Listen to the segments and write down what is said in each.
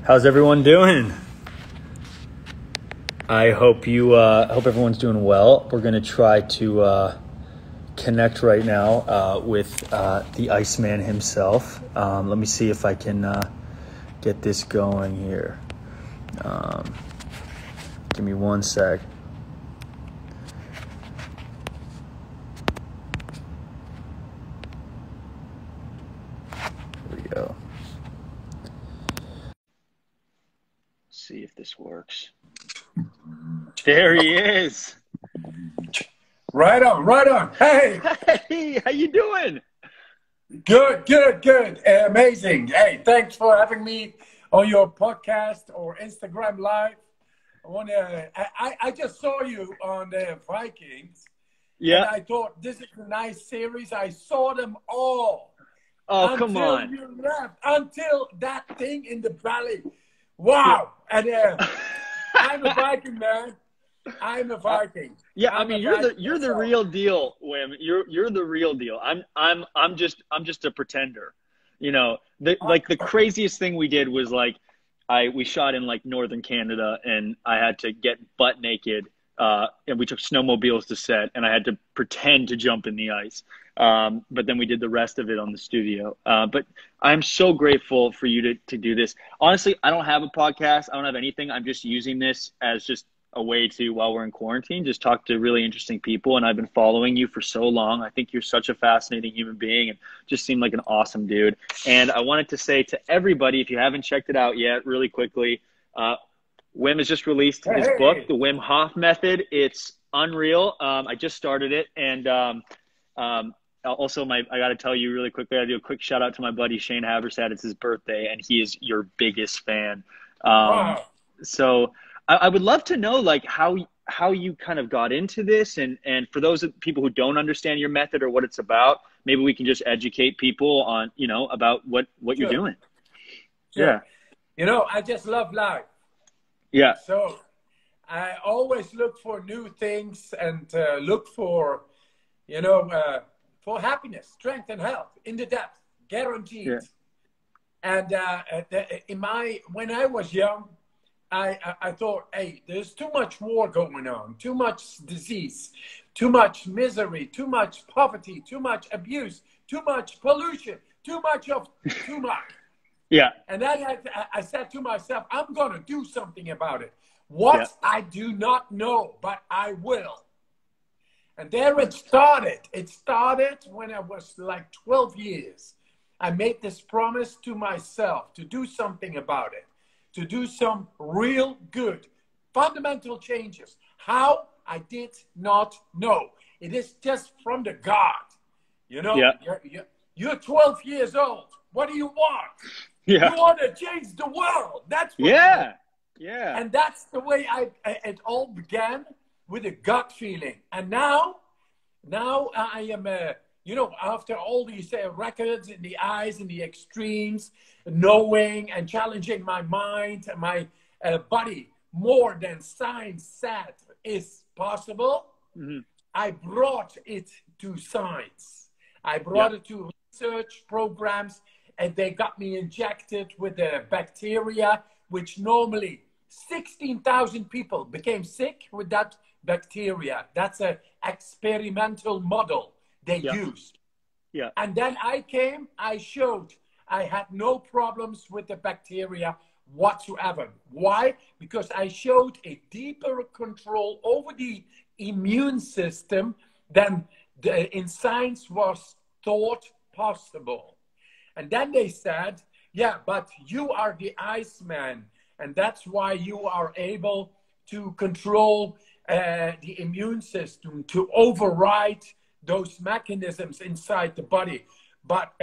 How's everyone doing? I hope hope everyone's doing well. We're gonna try to connect right now with the Iceman himself. Let me see if I can get this going here. Give me one sec. Here we go. See if this works. There he is. Right on, right on. Hey. Hey, how you doing? Good. Amazing. Hey, thanks for having me on your podcast or Instagram Live. I just saw you on the Vikings. Yeah. And I thought, this is a nice series. I saw them all. Oh, come on. Until you left. Until that thing in the valley. Wow. And I'm a Viking, man. I'm a Viking. Yeah, I mean, you're the real deal, Wim. You're the real deal. I'm just a pretender. You know, the craziest thing we did was we shot in northern Canada, and I had to get butt naked, and we took snowmobiles to set, and I had to pretend to jump in the ice. But then we did the rest of it on the studio. But I'm so grateful for you to do this. Honestly, I don't have a podcast. I don't have anything. I'm just using this as just a way to, while we're in quarantine, just talk to really interesting people. And I've been following you for so long. I think you're such a fascinating human being and just seem like an awesome dude. And I wanted to say to everybody, if you haven't checked it out yet, really quickly, Wim has just released his book, The Wim Hof Method. It's unreal. I just started it. And also, I got to tell you really quickly, I do a quick shout out to my buddy Shane Haversatt. It's his birthday, and he is your biggest fan. Wow. So I would love to know how you kind of got into this, and for those people who don't understand your method or what it's about, maybe we can just educate people on, about what you're doing. Sure. Yeah. I just love life. Yeah. So I always look for new things and look for, for happiness, strength, and health in the depth, guaranteed. Yeah. And when I was young, I thought, hey, there's too much war going on, too much disease, too much misery, too much poverty, too much abuse, too much pollution, too much. Yeah. And then I said to myself, I'm going to do something about it. What I do not know, but I will. And there it started. It started when I was 12 years. I made this promise to myself to do something about it, to do some real good, fundamental changes. How? I did not know. It is just from the God. You're 12 years old. What do you want? Yeah. You want to change the world. That's what Yeah. And that's the way it all began, with a gut feeling. And now I am, after all these records in the eyes and the extremes, knowing and challenging my mind, my body, more than science said is possible, I brought it to science. I brought it to research programs, and they got me injected with the bacteria, which normally 16,000 people became sick with that bacteria. That's an experimental model they used. Yeah. And then I came, I showed I had no problems with the bacteria whatsoever. Why? Because I showed a deeper control over the immune system than in science was thought possible. And then they said, yeah, but you are the Iceman, and that's why you are able to control the immune system, to override those mechanisms inside the body. But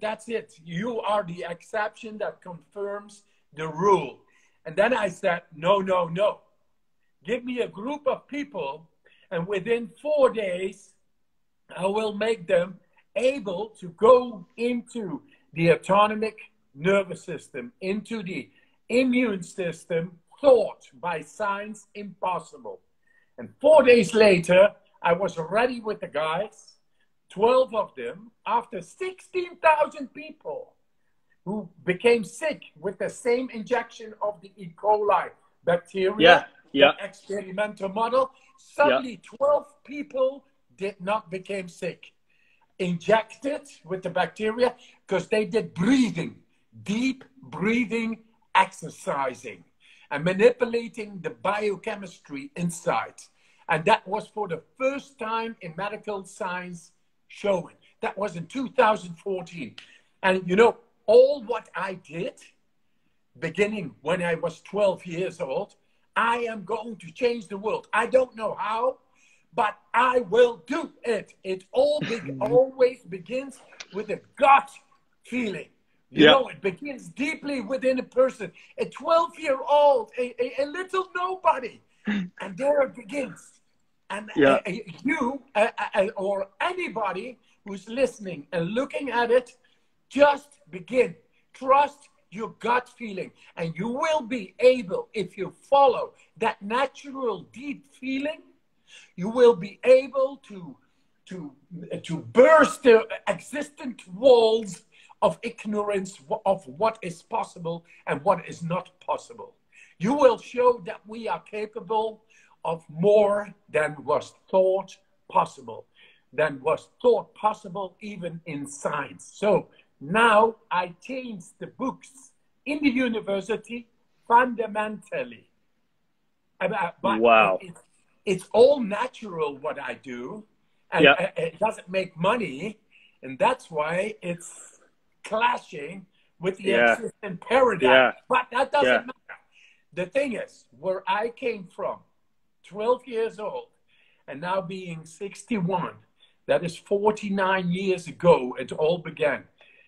that's it. You are the exception that confirms the rule. And then I said, no. Give me a group of people, and within 4 days, I will make them able to go into the autonomic nervous system, into the immune system, thought by science impossible. And 4 days later, I was ready with the guys, 12 of them, after 16,000 people. who became sick with the same injection of the E. coli bacteria, Yeah. Yeah. the experimental model. Yeah. Suddenly, 12 people did not become sick, injected with the bacteria, because they did breathing, deep breathing, exercising, and manipulating the biochemistry inside. And that was for the first time in medical science showing. That was in 2014. And you know, all what I did, beginning when I was 12 years old, I am going to change the world. I don't know how, but I will do it. It always begins with a gut feeling. You know, it begins deeply within a person. A 12-year-old, a little nobody. And there it begins. And you or anybody who's listening and looking at it, just begin. Trust your gut feeling. And you will be able, if you follow that natural deep feeling, you will be able to burst the existent walls of ignorance of what is possible and what is not possible. You will show that we are capable of more than was thought possible, even in science. So now I change the books in the university fundamentally. But Wow. it's all natural what I do, and it doesn't make money, and that's why it's clashing with the existing paradigm. But that doesn't matter. The thing is, where I came from, 12 years old, and now being 61, that is 49 years ago, it all began.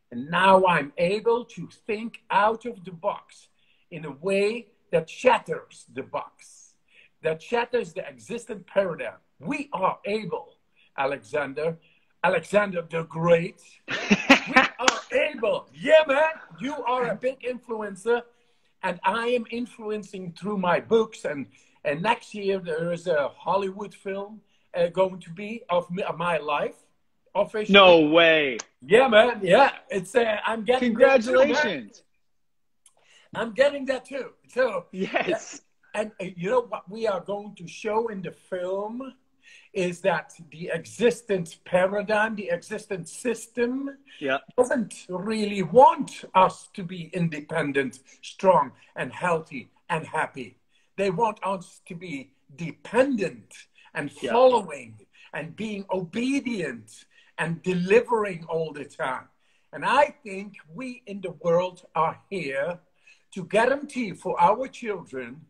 And now I'm able to think out of the box in a way that shatters the box, that shatters the existing paradigm. We are able, Alexander the Great, we are able. Yeah, man, you are a big influencer, and I am influencing through my books. And next year there is a Hollywood film going to be of my life. Officially. No way. Yeah, man. Yeah, it's I'm getting congratulations. I'm getting that too. So yes, and you know what we are going to show in the film is that the existent paradigm, the existent system, doesn't really want us to be independent, strong, and healthy and happy. They want us to be dependent and following and being obedient and delivering all the time. And I think we in the world are here to guarantee for our children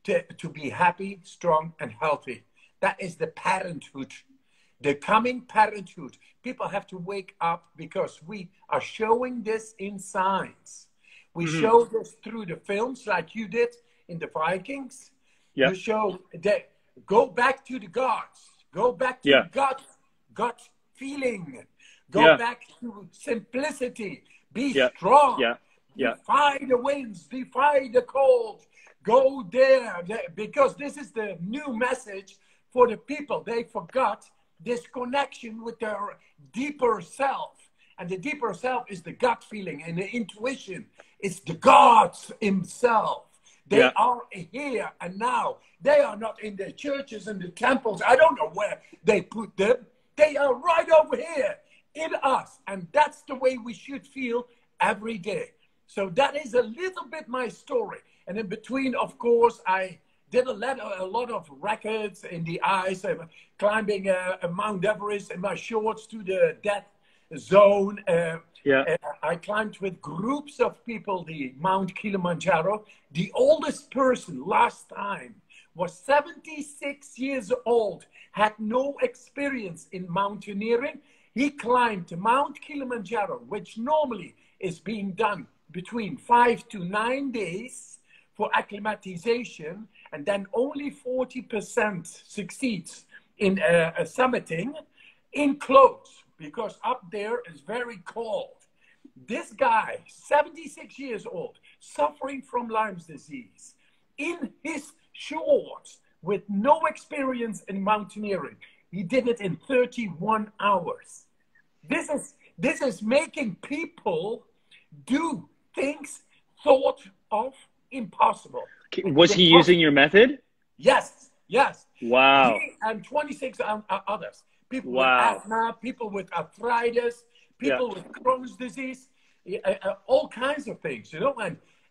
to be happy, strong, and healthy. That is the parenthood, the coming parenthood. People have to wake up because we are showing this in science. We show this through the films like you did in the Vikings. You show that go back to the gods, go back to gut feeling, go back to simplicity, be strong, defy the winds, defy the cold, go there, because this is the new message for the people. They forgot this connection with their deeper self. And the deeper self is the gut feeling and the intuition. It's the gods himself. They are here and now. They are not in the churches and the temples. I don't know where they put them. They are right over here in us. And that's the way we should feel every day. So that is a little bit my story. And in between, of course, I did a lot of records in the ice, climbing Mount Everest in my shorts to the death zone. I climbed with groups of people the Mount Kilimanjaro. The oldest person last time was 76 years old, had no experience in mountaineering. He climbed Mount Kilimanjaro, which normally is being done between 5 to 9 days for acclimatization, and then only 40% succeeds in summiting in clothes, because up there is very cold. This guy, 76 years old, suffering from Lyme's disease, in his shorts, with no experience in mountaineering, he did it in 31 hours. This is making people do things thought of impossible. Was he using your method? Yes, yes. Wow. He and 26 others. People with Wow. asthma, people with arthritis, people with Crohn's disease, all kinds of things, you know,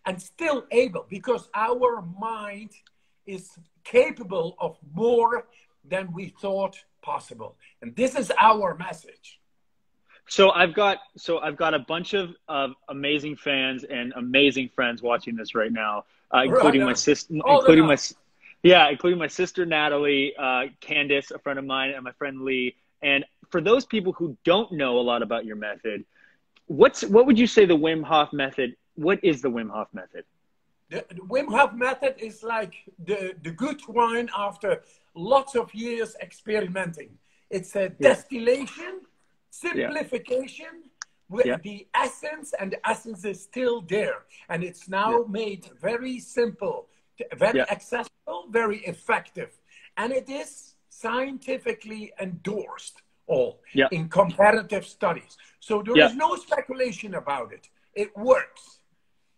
and still able, because our mind is capable of more than we thought possible. And this is our message. So I've got a bunch of amazing fans and amazing friends watching this right now, including my sister, including my sister Natalie, Candice, a friend of mine, and my friend Lee. And for those people who don't know a lot about your method, what would you say the Wim Hof method? What is the Wim Hof method? The Wim Hof method is like the good wine after lots of years experimenting. It's a distillation, simplification, where the essence, and the essence is still there. And it's now made very simple, very accessible, very effective. And it is scientifically endorsed in comparative studies. So there is no speculation about it. It works.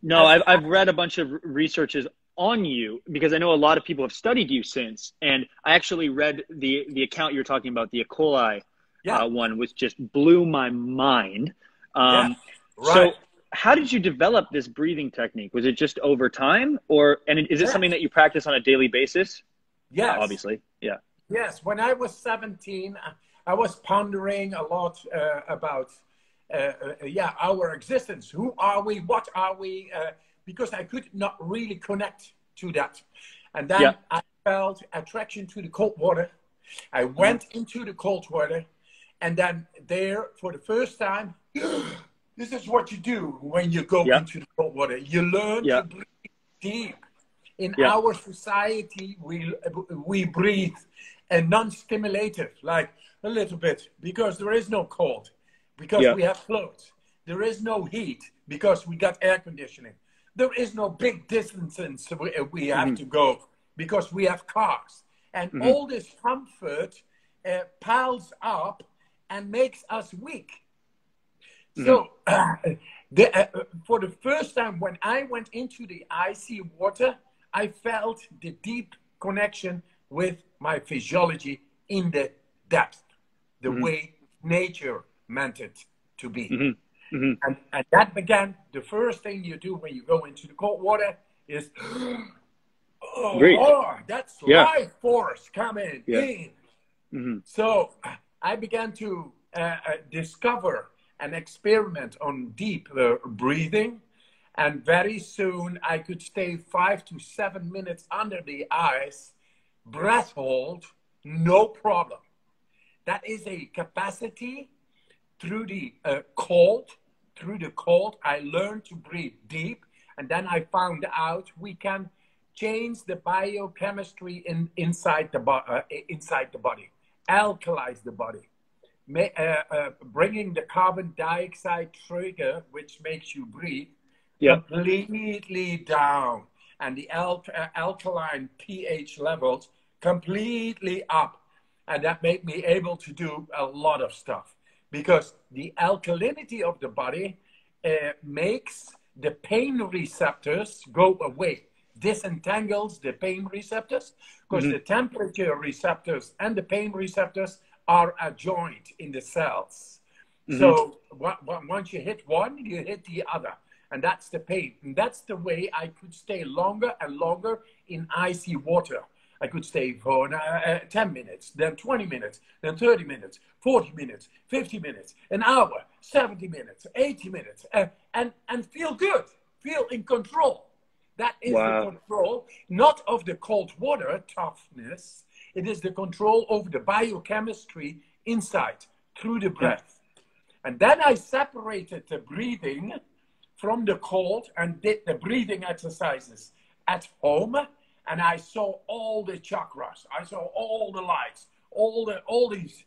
No, I've read a bunch of researches on you, because I know a lot of people have studied you since. And I actually read the account you're talking about, the E. coli one, which just blew my mind. So how did you develop this breathing technique? Was it just over time, and is it something that you practice on a daily basis? Yes. Obviously. Yeah. Yes. When I was 17, I was pondering a lot about our existence. Who are we? What are we? Because I could not really connect to that. And then I felt attraction to the cold water. I went into the cold water, and then there, for the first time, this is what you do when you go into the cold water. You learn to breathe deep. In our society, we breathe non-stimulative, like a little bit, because there is no cold, because we have clothes. There is no heat, because we got air conditioning. There is no big distances we have to go, because we have cars. And all this comfort piles up and makes us weak. So for the first time, when I went into the icy water, I felt the deep connection with my physiology in the depth, the way nature meant it to be. And that began, the first thing you do when you go into the cold water is, that's life force coming in. So I began to discover and experiment on deep breathing. And very soon I could stay 5 to 7 minutes under the ice, breath hold, no problem. That is a capacity through the cold. Through the cold, I learned to breathe deep. And then I found out we can change the biochemistry inside the body, alkalize the body. Bringing the carbon dioxide trigger, which makes you breathe, completely down, and the alkaline pH levels completely up. And that made me able to do a lot of stuff, because the alkalinity of the body makes the pain receptors go away, disentangles the pain receptors, because the temperature receptors and the pain receptors are adjoined in the cells. So once you hit one, you hit the other. And that's the pain. And that's the way I could stay longer and longer in icy water. I could stay for 10 minutes, then 20 minutes, then 30 minutes, 40 minutes, 50 minutes, an hour, 70 minutes, 80 minutes, and feel good, feel in control. That is the control, not of the cold water toughness. It is the control over the biochemistry inside, through the breath. And then I separated the breathing from the cold and did the breathing exercises at home. And I saw all the chakras. I saw all the lights, all these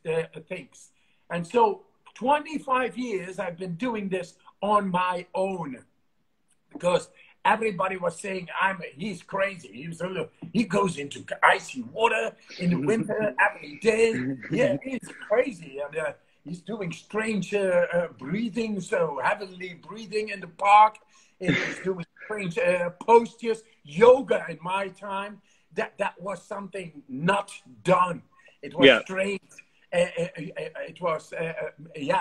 things. And so 25 years I've been doing this on my own, because everybody was saying he's crazy. He goes into icy water in the winter every day. Yeah, he's crazy. And he's doing strange breathing, so heavily breathing in the park. He's doing strange postures, yoga in my time. That was something not done. It was strange. It was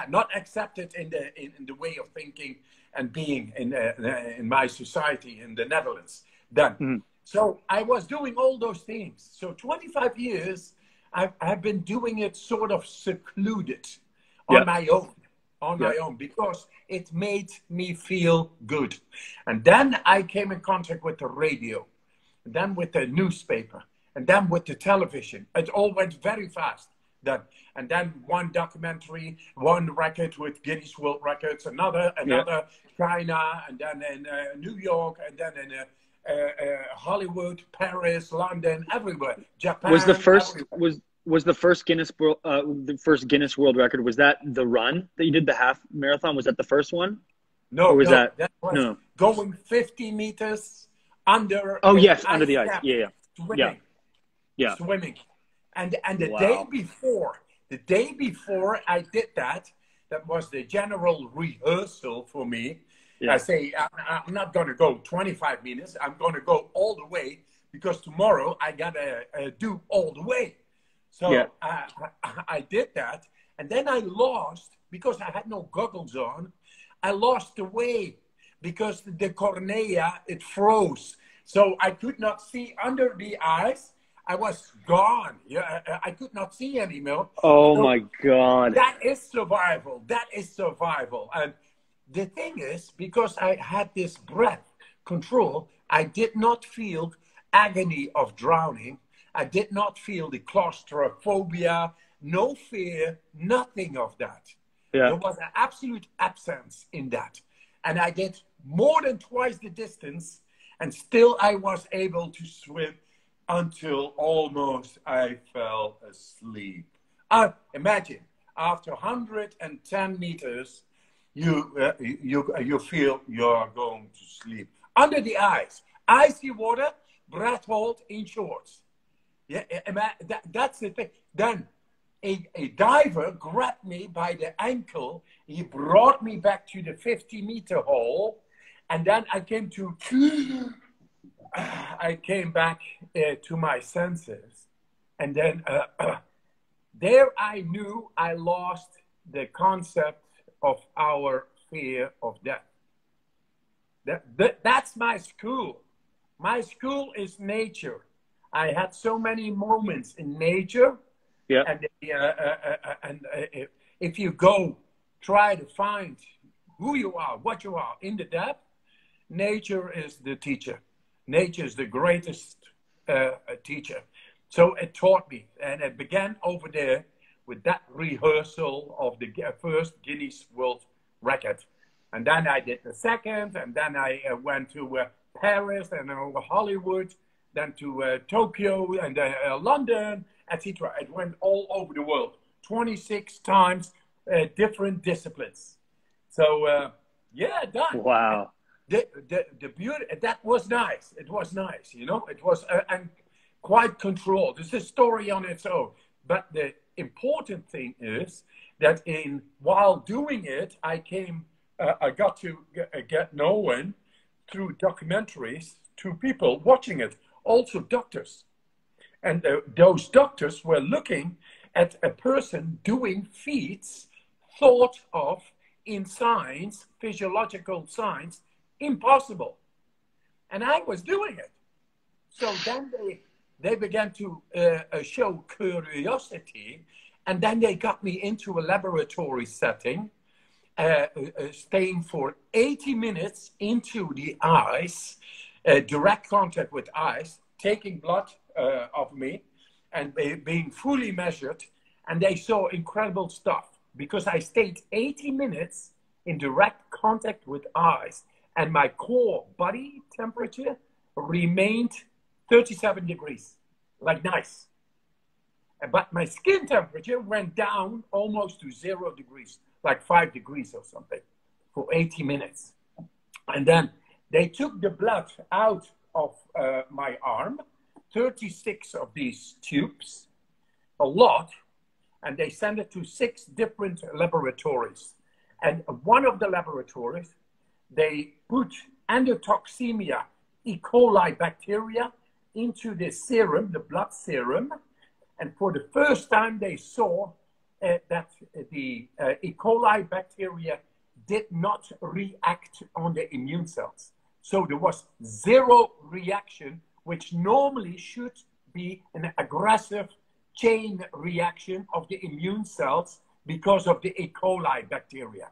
not accepted in the way of thinking and being in my society in the Netherlands. Then, so I was doing all those things. So 25 years, I've been doing it sort of secluded on my own, because it made me feel good. And then I came in contact with the radio, and then with the newspaper, and then with the television. It all went very fast. And then one documentary, one record with Guinness World Records, another China, and then in New York, and then in Hollywood, Paris, London, everywhere. Japan. Was the first Guinness World Record? Was that the run that you did, the half marathon? Was that the first one? No, or was that was going 50 meters under. Oh yes, under the ice. Swimming. Swimming. And the day before I did that was the general rehearsal for me. I say, I'm not going to go 25 minutes. I'm going to go all the way, because tomorrow I got to do all the way. So I did that. And then I lost, because I had no goggles on. I lost the way because the cornea, it froze. So I could not see under the ice. I was gone. I could not see anymore. Oh, so my God. That is survival. That is survival. And the thing is, because I had this breath control, I did not feel agony of drowning. I did not feel the claustrophobia, no fear, nothing of that. There was an absolute absence in that. And I did more than twice the distance, and still I was able to swim until almost I fell asleep. Imagine, after 110 meters, you feel you're going to sleep. Under the ice, icy water, breath hold in shorts. That's the thing. Then a diver grabbed me by the ankle. He brought me back to the 50-meter hole. And then I came back to my senses. And then there I knew I lost the concept of our fear of death. That's my school. My school is nature. I had so many moments in nature. And if you go try to find who you are, what you are in the depth, nature is the teacher. Nature is the greatest teacher. So it taught me, and it began over there with that rehearsal of the first Guinness World Record. And then I did the second, and then I went to Paris and Hollywood, then to Tokyo and London, etc. It went all over the world, 26 times, different disciplines. So, done. Wow. The beauty, that was nice. It was nice, you know. It was and quite controlled. It's a story on its own. But the important thing is that while doing it, I got to get known through documentaries to people watching it, also doctors. And those doctors were looking at a person doing feats thought of in science, physiological science, impossible. And I was doing it. So then they began to show curiosity, and then they got me into a laboratory setting, staying for 80 minutes into the ice, direct contact with ice, taking blood of me and being fully measured. And they saw incredible stuff because I stayed 80 minutes in direct contact with ice, and my core body temperature remained 37 degrees, like nice. But my skin temperature went down almost to 0 degrees, like 5 degrees or something, for 80 minutes. And then they took the blood out of my arm, 36 of these tubes, a lot. and they sent it to 6 different laboratories. And one of the laboratories, they put endotoxemia E. coli bacteria into the serum, the blood serum. And for the first time, they saw that the E. coli bacteria did not react on the immune cells. So there was 0 reaction, which normally should be an aggressive chain reaction of the immune cells because of the E. coli bacteria.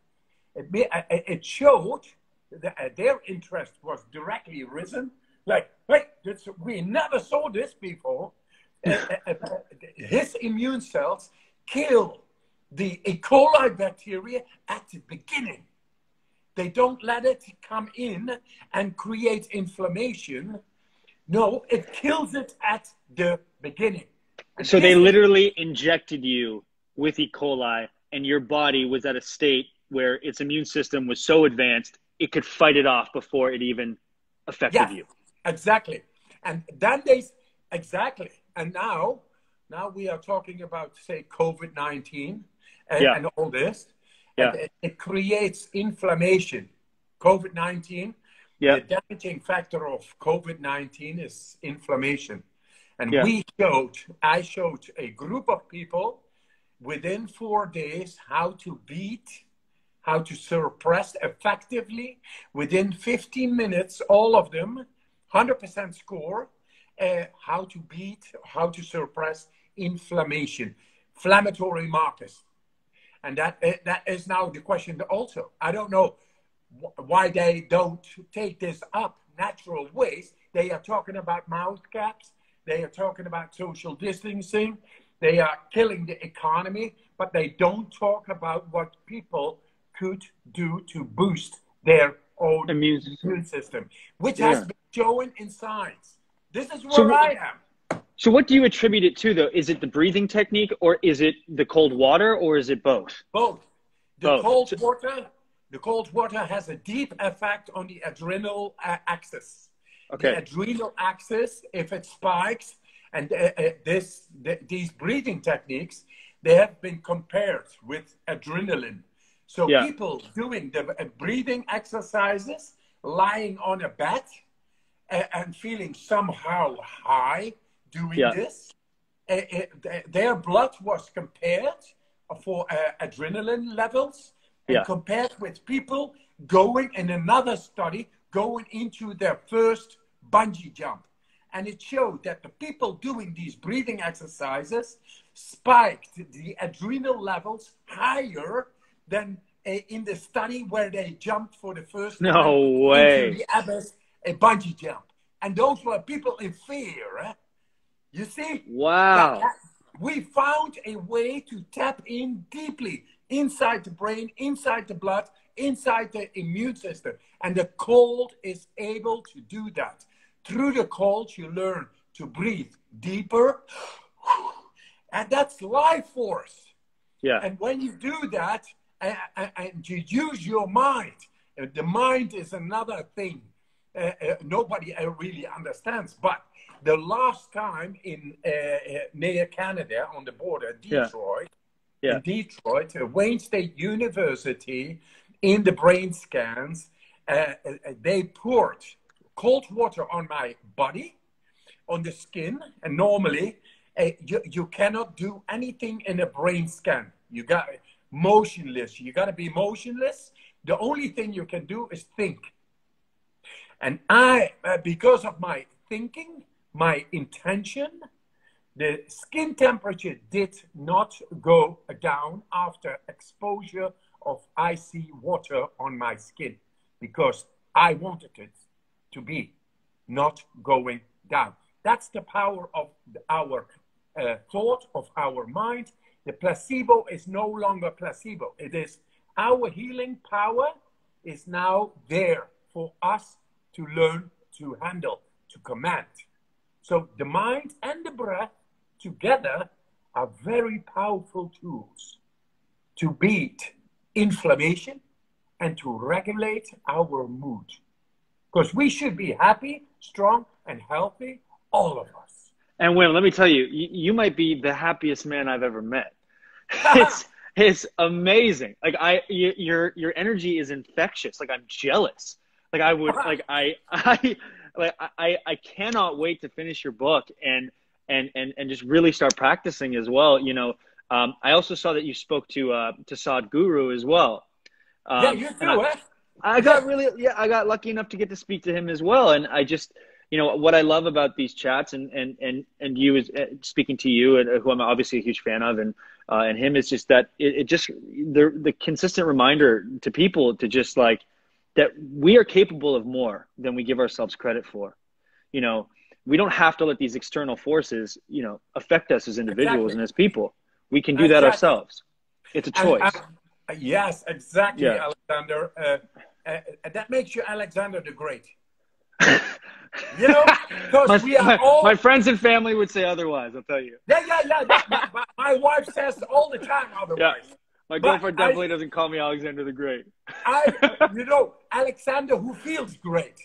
It showed that their interest was directly risen. Like, wait, we never saw this before. His immune cells kill the E. coli bacteria at the beginning. They don't let it come in and create inflammation. No, it kills it at the beginning. And so they literally injected you with E. coli, and your body was at a state where its immune system was so advanced, it could fight it off before it even affected you. Exactly. And then exactly. And now we are talking about, say, COVID-19 and all this. Yeah. And it creates inflammation. COVID-19, the damaging factor of COVID-19 is inflammation. And I showed a group of people within 4 days how to suppress effectively within 15 minutes, all of them, 100% score, how to suppress inflammation, inflammatory markers. And that is now the question also. I don't know why they don't take this up natural ways. They are talking about mouth caps. They are talking about social distancing. They are killing the economy, but they don't talk about what people could do to boost their own immune system, which has been shown in science. This is where I am. So what do you attribute it to, though? Is it the breathing technique, or is it the cold water, or is it both? Both. The cold water has a deep effect on the adrenal axis. Okay. The adrenal axis, if it spikes, and these breathing techniques, they have been compared with adrenaline. So people doing the breathing exercises, lying on a bed and feeling somehow high doing this, their blood was compared for adrenaline levels and compared with people going in another study, going into their first bungee jump. And it showed that the people doing these breathing exercises spiked the adrenal levels higher than in the study where they jumped for the first time into the abyss, a bungee jump. And those were people in fear. You see? Wow. We found a way to tap in deeply inside the brain, inside the blood, inside the immune system. And the cold is able to do that. Through the cold, you learn to breathe deeper. And that's life force. Yeah. And when you do that, and you use your mind, the mind is another thing nobody really understands. But the last time in near Canada, on the border, Detroit, in Detroit, Wayne State University, in the brain scans, they poured cold water on my body, on the skin, and normally you cannot do anything in a brain scan. You got motionless. You got to be motionless. The only thing you can do is think. And I, because of my thinking, my intention, the skin temperature did not go down after exposure of icy water on my skin, because I wanted it to be not going down. That's the power of our thought, of our mind. The placebo is no longer placebo. It is our healing power is now there for us to learn to handle, to command. So the mind and the breath together are very powerful tools to beat inflammation and to regulate our mood. Because we should be happy, strong, and healthy, all of us. And Wim, let me tell you, you might be the happiest man I've ever met. It's it's amazing. Like your energy is infectious. Like I'm jealous. Like I would like I like I cannot wait to finish your book and just really start practicing as well. You know, I also saw that you spoke to Sadhguru as well. Yeah, you And too, eh? I got Yeah. really, yeah, I got lucky enough to get to speak to him as well. And I just, you know, what I love about these chats and you is speaking to you and who I'm obviously a huge fan of and him is just that it just the consistent reminder to people to just like that we are capable of more than we give ourselves credit for. You know, we don't have to let these external forces, you know, affect us as individuals Exactly. and as people. We can do that Exactly. ourselves. It's a And choice. yes, exactly, Yeah. Alexander. That makes you Alexander the Great. You know, because we are My all. friends and family would say otherwise. I'll tell you. Yeah, yeah, yeah. My wife says all the time Yeah, otherwise. my But girlfriend definitely doesn't call me Alexander the Great. Alexander who feels great.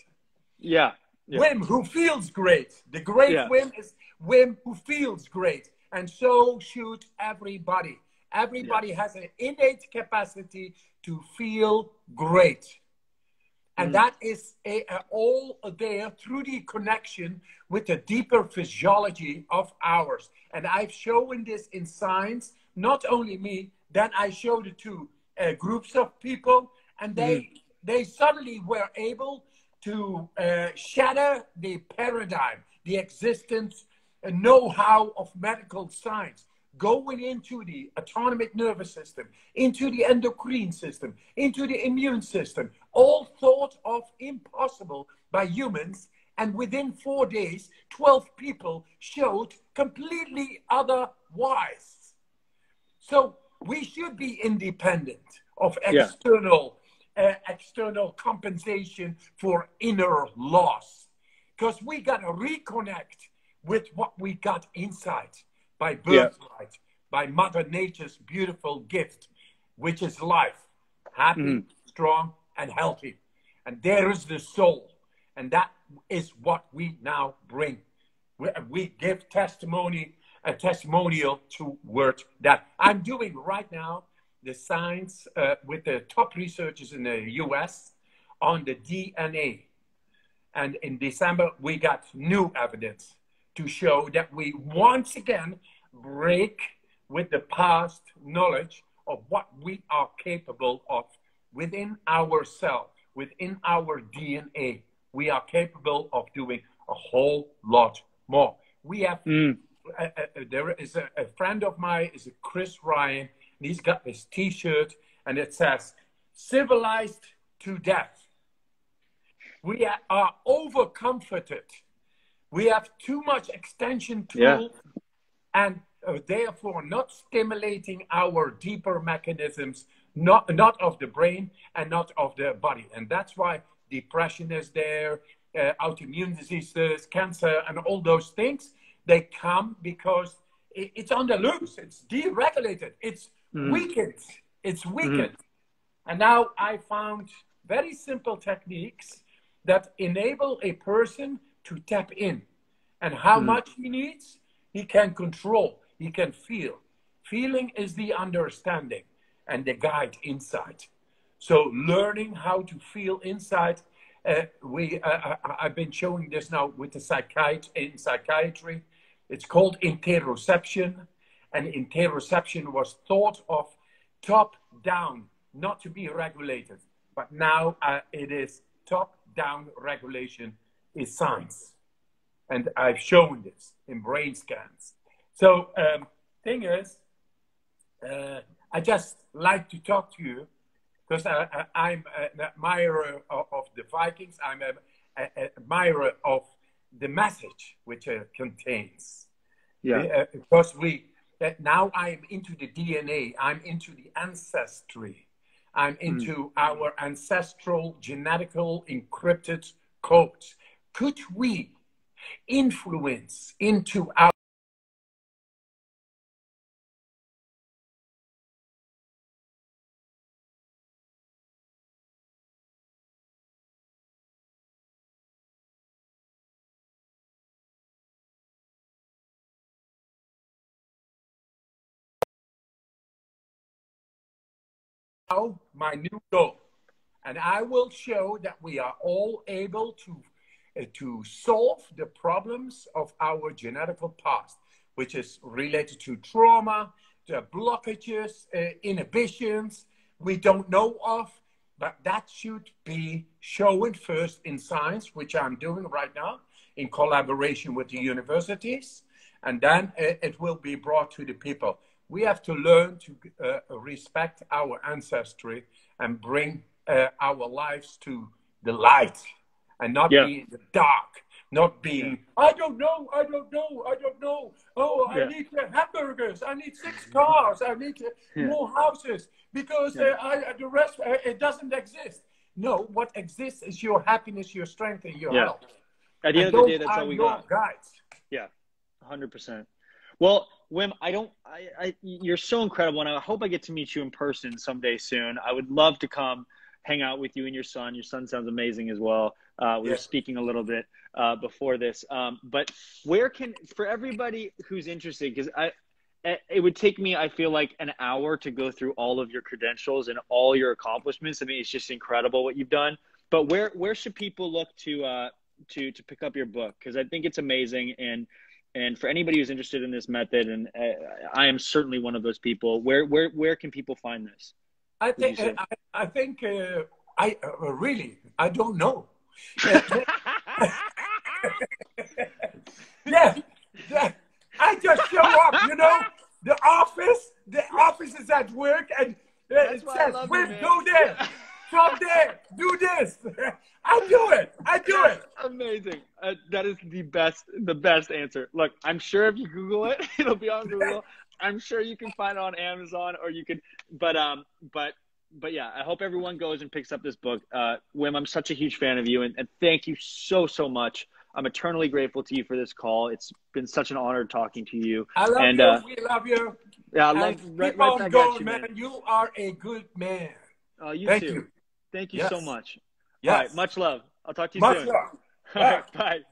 Yeah, yeah, Wim who feels great. The great yeah, Wim is Wim who feels great. And so should everybody. yeah. Everybody has an innate capacity to feel great. And Mm, that is all there through the connection with the deeper physiology of ours. And I've shown this in science, not only me, then I showed it to groups of people, and mm, they suddenly were able to shatter the paradigm, the existence and know-how of medical science, going into the autonomic nervous system, into the endocrine system, into the immune system, all thought of impossible by humans. And within 4 days, 12 people showed completely otherwise. So we should be independent of yeah, external compensation for inner loss, because we got to reconnect with what we got inside by yeah. birthright, by Mother Nature's beautiful gift, which is life, happy, Mm, strong, and healthy. And there is the soul, and that is what we now bring. We give testimony, a testimonial toward that. I'm doing right now the science with the top researchers in the US on the DNA. And in December, we got new evidence to show that we once again break with the past knowledge of what we are capable of within our cell, within our DNA. We are capable of doing a whole lot more. We have, mm, there is a friend of mine, is Chris Ryan, and he's got this t shirt and it says, civilized to death. We are over comforted. We have too much extension yeah. tool and therefore not stimulating our deeper mechanisms, not of the brain and not of the body. And that's why depression is there, autoimmune diseases, cancer, and all those things. They come because it's on the loose, it's deregulated, it's Mm, weakened, it's mm, weakened. And now I found very simple techniques that enable a person to tap in. And how mm, much he needs, he can control, he can feel. Feeling is the understanding and the guide inside. So learning how to feel inside, I've been showing this now with the in psychiatry. It's called interoception, and interoception was thought of top down, not to be regulated, but now it is top down regulation is science, and I've shown this in brain scans. So thing is, I just like to talk to you because I'm an admirer of the Vikings. I'm an admirer of the message which it contains. yeah. Because now I'm into the DNA, I'm into the ancestry, I'm Mm. into our ancestral genetical encrypted codes. Could we influence into our now my new goal. And I will show that we are all able to solve the problems of our genetical past, which is related to trauma, the blockages, inhibitions we don't know of. But that should be shown first in science, which I'm doing right now in collaboration with the universities. And then it will be brought to the people. We have to learn to respect our ancestry and bring our lives to the light and not be in the dark, not being, I don't know. Oh, I need hamburgers. I need 6 cars. I need more houses because the rest, it doesn't exist. No, what exists is your happiness, your strength, and your health. At the end of the day, that's all we got. Guides. Yeah, 100%. Well, Wim, you're so incredible, and I hope I get to meet you in person someday soon. I would love to come hang out with you and your son. Your son sounds amazing as well. We were speaking a little bit before this. But for everybody who's interested, because it would take me, I feel like, an hour to go through all of your credentials and all your accomplishments. I mean, it's just incredible what you've done. But where should people look to pick up your book? Because I think it's amazing. And for anybody who's interested in this method, and I am certainly one of those people, where can people find this? I think I don't know. I just show up, the office is at work, and it says, Wim, go there, come there, do this. I do it. Amazing. That is the best answer. Look, I'm sure if you Google it, it'll be on Google. I'm sure you can find it on Amazon, or you could, but yeah, I hope everyone goes and picks up this book. Wim, I'm such a huge fan of you, and thank you so much. I'm eternally grateful to you for this call. It's been such an honor talking to you. I love you. We love you. Yeah, I love right back at you, man. You are a good man. Oh, you thank too. You. Thank you so much. Yes. All right, much love. I'll talk to you soon. Much love. All right, bye.